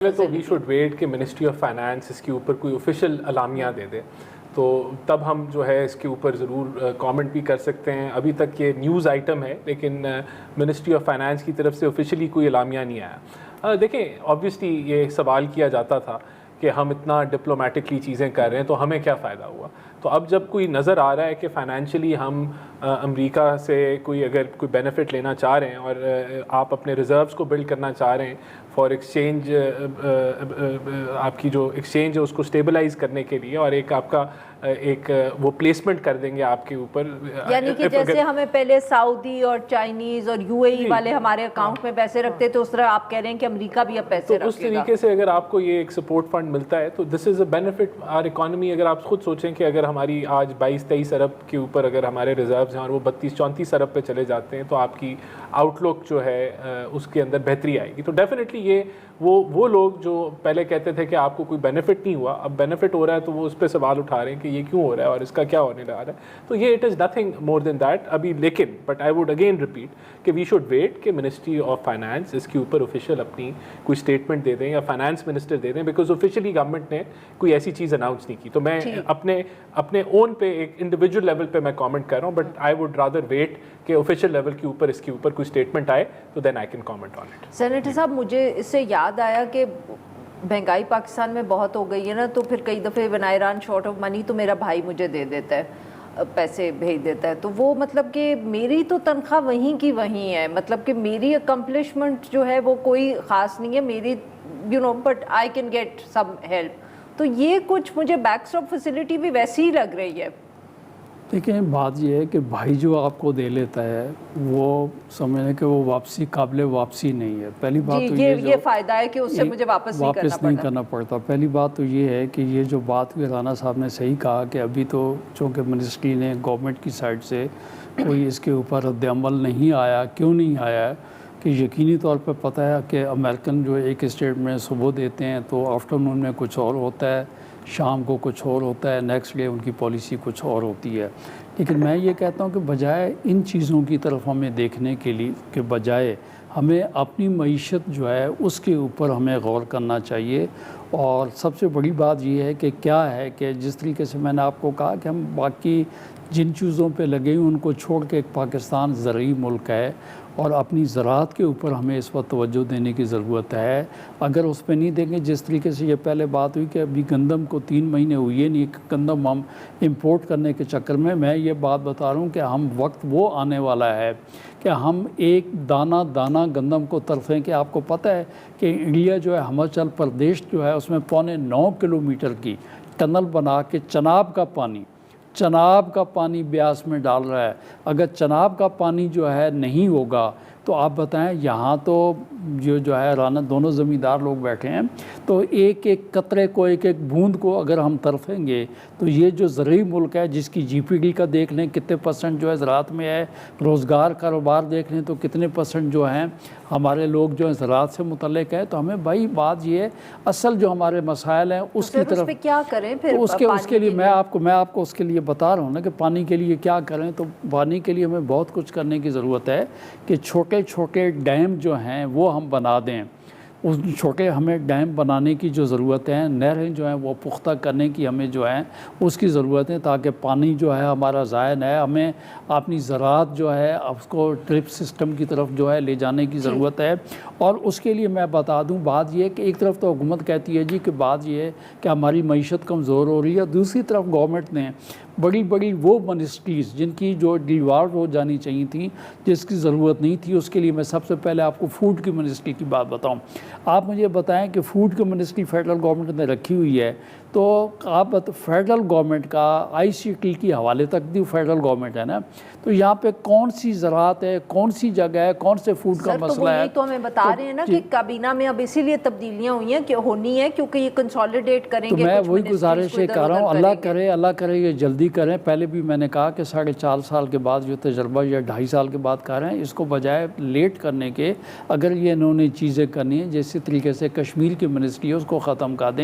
تو وی should wait کہ ministry of finance اس کے اوپر کوئی آفیشیل اعلامیہ دے دے، تو تب ہم جو ہے اس کے اوپر ضرور کامنٹ بھی کر سکتے ہیں. ابھی تک یہ نیوز آئٹم ہے لیکن منسٹری آف فائنانس کی طرف سے آفیشیلی کوئی اعلامیہ نہیں آیا. دیکھیں آبویسلی یہ سوال کیا جاتا تھا کہ ہم اتنا ڈپلومیٹکلی چیزیں کر رہے ہیں تو ہمیں کیا فائدہ ہوا. تو اب جب کوئی نظر آ رہا ہے کہ فائنینشلی ہم امریکہ سے اگر کوئی بینیفٹ لینا چاہ رہے ہیں اور آپ اپنے ریزروز کو بلڈ کرنا چاہ رہے ہیں فار ایکسچینج، آپ کی جو ایکسچینج ہے اس کو اسٹیبلائز کرنے کے لیے، اور ایک آپ کا ایک وہ پلیسمنٹ کر دیں گے آپ کے اوپر، یعنی کہ جیسے ہمیں پہلے سعودی اور چائنیز اور یو اے ای والے ہمارے اکاؤنٹ میں پیسے رکھتے تھے، اس طرح آپ کہہ رہے ہیں کہ امریکہ بھی اب پیسے رکھے گا. اس طریقے سے اگر آپ کو یہ ایک سپورٹ فنڈ ملتا ہے تو دس از اے بینیفٹ آر اکانومی. اگر آپ خود سوچیں کہ اگر ہماری آج 22-23 ارب کے اوپر اگر ہمارے ریزروز ہیں اور وہ 32-34 ارب پہ چلے جاتے ہیں تو آپ کی آؤٹ لک جو ہے اس کے اندر بہتری آئے گی. تو ڈیفینیٹلی یہ وہ لوگ جو پہلے کہتے تھے کہ آپ کو کوئی بینیفٹ نہیں ہوا، اب بینیفٹ ہو رہا ہے تو وہ اس پہ سوال اٹھا رہے ہیں کہ یہ کیوں ہو رہا ہے اور اس کا کیا ہونے لگا رہا ہے. تو یہ it is nothing more than that ابھی. لیکن but I would again repeat کہ وی شوڈ ویٹ کہ منسٹری آف فائنانس اس کے اوپر آفیشیل اپنی کوئی اسٹیٹمنٹ دے دیں یا فائنانس منسٹر دے دیں، بیکاز آفیشیلی گورنمنٹ نے کوئی ایسی چیز اناؤنس نہیں کی. تو میں اپنے اون پہ ایک انڈیویجول لیول پہ میں کامنٹ کر رہا ہوں، but I would rather wait کہ آفیشیل لیول کے اوپر اس کے اوپر کوئی اسٹیٹمنٹ آئے تو then I can comment on it. Senator صاحب مجھے اس سے یاد آیا کہ مہنگائی پاکستان میں بہت ہو گئی ہے نا، تو پھر کئی دفعہ when I run short of money تو میرا بھائی مجھے دے دیتا ہے، پیسے بھیج دیتا ہے. تو وہ مطلب کہ میری تو تنخواہ وہیں کی وہیں ہے، مطلب کہ میری اکمپلشمنٹ جو ہے وہ کوئی خاص نہیں ہے میری، but I can get some help. تو یہ کچھ مجھے بیک اسٹاپ فیسلٹی بھی ویسی ہی لگ رہی ہے. دیکھیں بات یہ ہے کہ بھائی جو آپ کو دے لیتا ہے وہ سمجھیں کہ وہ واپسی قابل واپسی نہیں ہے. پہلی بات تو یہ فائدہ ہے کہ اس سے مجھے واپس نہیں کرنا پڑتا. پہلی بات تو یہ ہے کہ یہ جو بات رانا صاحب نے صحیح کہا کہ ابھی تو چونکہ منسٹری نے گورنمنٹ کی سائڈ سے کوئی اس کے اوپر رد عمل نہیں آیا. کیوں نہیں آیا ہے کہ یقینی طور پہ پتہ ہے کہ امریکن جو ایک اسٹیٹ میں صبح دیتے ہیں تو آفٹر نون میں کچھ اور ہوتا ہے، شام کو کچھ اور ہوتا ہے، نیکسٹ ڈے ان کی پالیسی کچھ اور ہوتی ہے. لیکن میں یہ کہتا ہوں کہ بجائے ان چیزوں کی طرف ہمیں دیکھنے کے لیے کہ بجائے ہمیں اپنی معیشت جو ہے اس کے اوپر ہمیں غور کرنا چاہیے. اور سب سے بڑی بات یہ ہے کہ کیا ہے کہ جس طریقے سے میں نے آپ کو کہا کہ ہم باقی جن چیزوں پہ لگے ان کو چھوڑ کے ایک پاکستان زرعی ملک ہے اور اپنی زراعت کے اوپر ہمیں اس وقت توجہ دینے کی ضرورت ہے. اگر اس پہ نہیں دیں گے، جس طریقے سے یہ پہلے بات ہوئی کہ ابھی گندم کو 3 مہینے ہوئے نہیں، گندم ہم امپورٹ کرنے کے چکر میں یہ بات بتا رہا ہوں کہ ہم وقت وہ آنے والا ہے کہ ہم ایک دانہ گندم کو ترفیں. کہ آپ کو پتہ ہے کہ انڈیا جو ہے ہماچل پردیش جو ہے اس میں 9.25 کلومیٹر کی ٹنل بنا کے چناب کا پانی بیاس میں ڈال رہا ہے. اگر چناب کا پانی جو ہے نہیں ہوگا تو آپ بتائیں یہاں تو جو ہے رانا دونوں زمیندار لوگ بیٹھے ہیں، تو ایک قطرے کو ایک بوند کو اگر ہم ترفیں گے تو یہ جو زرعی ملک ہے جس کی جی پی ڈی کا دیکھ لیں کتنے % جو ہے زراعت میں ہے، روزگار کاروبار دیکھ لیں تو کتنے % جو ہیں ہمارے لوگ جو ہیں زراعت سے متعلق ہے. تو ہمیں بھائی بات یہ ہے اصل جو ہمارے مسائل ہیں اس کی طرف کیا کریں پھر اس کے لیے میں آپ کو اس کے لیے بتا رہا ہوں نا کہ پانی کے لیے کیا کریں. تو پانی کے لیے ہمیں بہت کچھ کرنے کی ضرورت ہے کہ چھوٹے ڈیم جو ہیں وہ ہم بنا دیں. اس چھوٹے ہمیں ڈیم بنانے کی جو ضرورت ہے، نہریں جو ہیں وہ پختہ کرنے کی ہمیں جو ہے اس کی ضرورت ہے تاکہ پانی جو ہے ہمارا ضائع نہ ہے. ہمیں اپنی زراعت جو ہے اس کو ڈرپ سسٹم کی طرف جو ہے لے جانے کی ضرورت ہے. اور اس کے لیے میں بتا دوں بات یہ ہے کہ ایک طرف تو حکومت کہتی ہے جی کہ بات یہ ہے کہ ہماری معیشت کمزور ہو رہی ہے، دوسری طرف گورنمنٹ نے بڑی وہ منسٹریز جن کی جو ڈیوالو ہو جانی چاہیے تھیں، جس کی ضرورت نہیں تھی. اس کے لیے میں سب سے پہلے آپ کو فوڈ کی منسٹری کی بات بتاؤں. آپ مجھے بتائیں کہ فوڈ کی منسٹری فیڈرل گورنمنٹ نے رکھی ہوئی ہے، تو آپ فیڈرل گورنمنٹ کا آئی سی ٹی کے حوالے تک بھی فیڈرل گورنمنٹ ہے نا، تو یہاں پہ کون سی زراعت ہے، کون سی جگہ ہے، کون سے فوڈ کا مسئلہ ہے. تو ہمیں بتا رہے ہیں نا کہ کابینہ میں اب اسی لیے تبدیلیاں ہوئی ہیں کہ ہونی ہے کیونکہ یہ کنسولیڈیٹ کریں گے. تو میں وہی گزارش یہ کر رہا ہوں اللہ کرے یہ جلدی کریں. پہلے بھی میں نے کہا کہ 4.5 سال کے بعد جو تجربہ یا 2.5 سال کے بعد کر رہے ہیں، اس کو بجائے لیٹ کرنے کے اگر یہ انہوں نے چیزیں کرنی ہیں جیسے طریقے سے کشمیر کی منسٹری ہے اس کو ختم کر دیں.